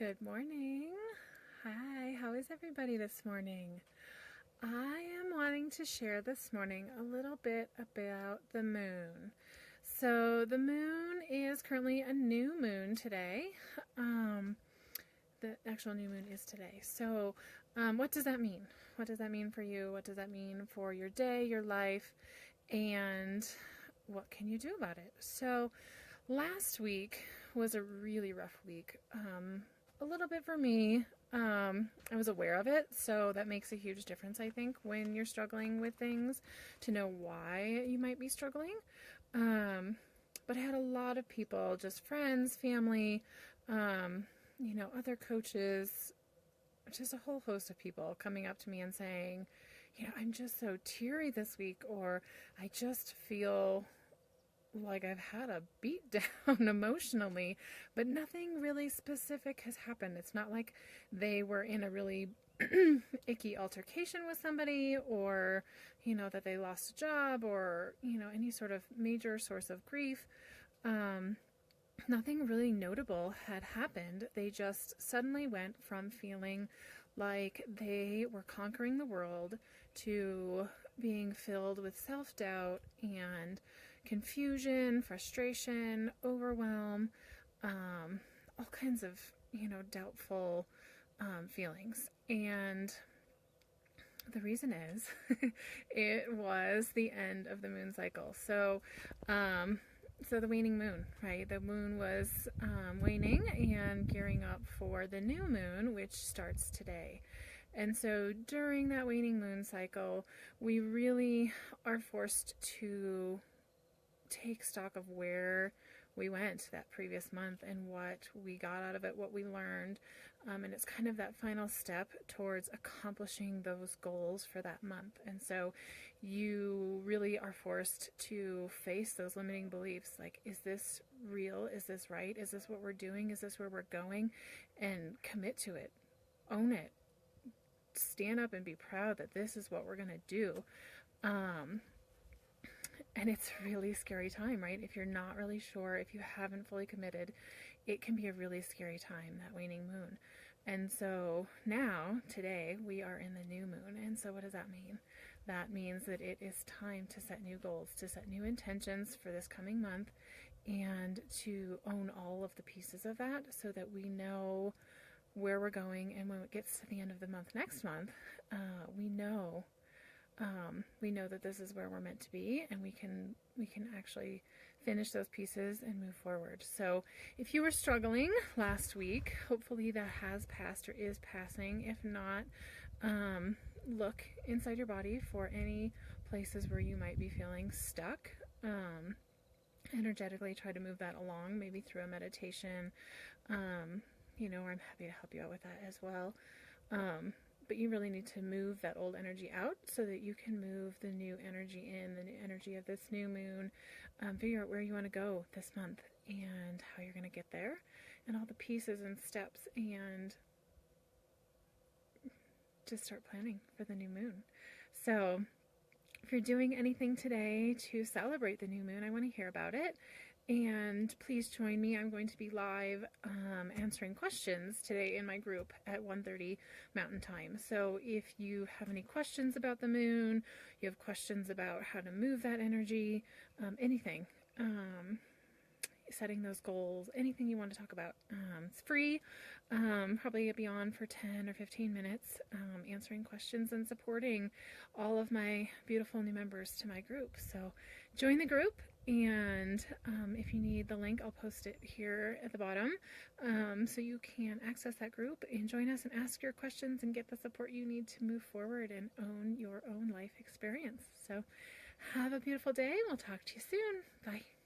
Good morning. Hi, how is everybody this morning? I am wanting to share this morning a little bit about the moon. So the moon is currently a new moon today. The actual new moon is today. So what does that mean? What does that mean for you? What does that mean for your day, your life, and what can you do about it? So last week was a really rough week. A little bit for me. I was aware of it, so that makes a huge difference, I think, when you're struggling with things, to know why you might be struggling. But I had a lot of people, just friends, family, other coaches, just a whole host of people coming up to me and saying, I'm just so teary this week, or I just feel like I've had a beat down emotionally, but nothing really specific has happened. It's not like they were in a really icky altercation with somebody, or, that they lost a job, or, any sort of major source of grief. Nothing really notable had happened. They just suddenly went from feeling like they were conquering the world to being filled with self-doubt and confusion, frustration, overwhelm, all kinds of, doubtful feelings. And the reason is it was the end of the moon cycle. So the waning moon, right? The moon was waning and gearing up for the new moon, which starts today. And so during that waning moon cycle, we really are forced to take stock of where we went that previous month and what we got out of it, what we learned. And it's kind of that final step towards accomplishing those goals for that month. And so you really are forced to face those limiting beliefs. Like, is this real? Is this right? Is this what we're doing? Is this where we're going? And commit to it. Own it. Stand up and be proud that this is what we're going to do. And it's a really scary time, right? If you're not really sure, if you haven't fully committed, it can be a really scary time, that waning moon. And so now, today, we are in the new moon. And so what does that mean? That means that it is time to set new goals, to set new intentions for this coming month, and to own all of the pieces of that so that we know where we're going. And when it gets to the end of the month next month, we know that this is where we're meant to be, and we can actually finish those pieces and move forward. So if you were struggling last week, hopefully that has passed or is passing. If not, look inside your body for any places where you might be feeling stuck. Energetically try to move that along, maybe through a meditation, or I'm happy to help you out with that as well. But you really need to move that old energy out so that you can move the new energy in, the new energy of this new moon. Figure out where you want to go this month and how you're going to get there, and all the pieces and steps, and just start planning for the new moon. So if you're doing anything today to celebrate the new moon, I want to hear about it. And please join me. I'm going to be live answering questions today in my group at 1:30 Mountain Time. So if you have any questions about the moon, you have questions about how to move that energy, anything, setting those goals, anything you want to talk about, it's free. Probably be on for 10 or 15 minutes, answering questions and supporting all of my beautiful new members to my group. So join the group, and if you need the link, I'll post it here at the bottom, so you can access that group and join us and ask your questions and get the support you need to move forward and own your own life experience. So have a beautiful day. We'll talk to you soon. Bye.